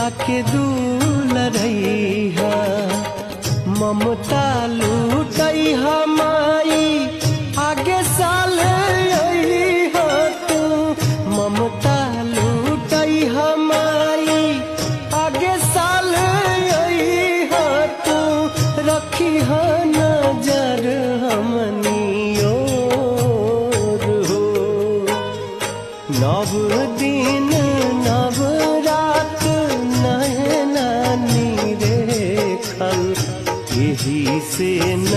आके दुलरैहा ममता लूटैहा माई आगे साल अइहा तू ममता लूटैहा माई आगे साल अइहा तू रखिहा नजर हमनी ओर हो नव दिन नव रात नैना नीरेखल यही से न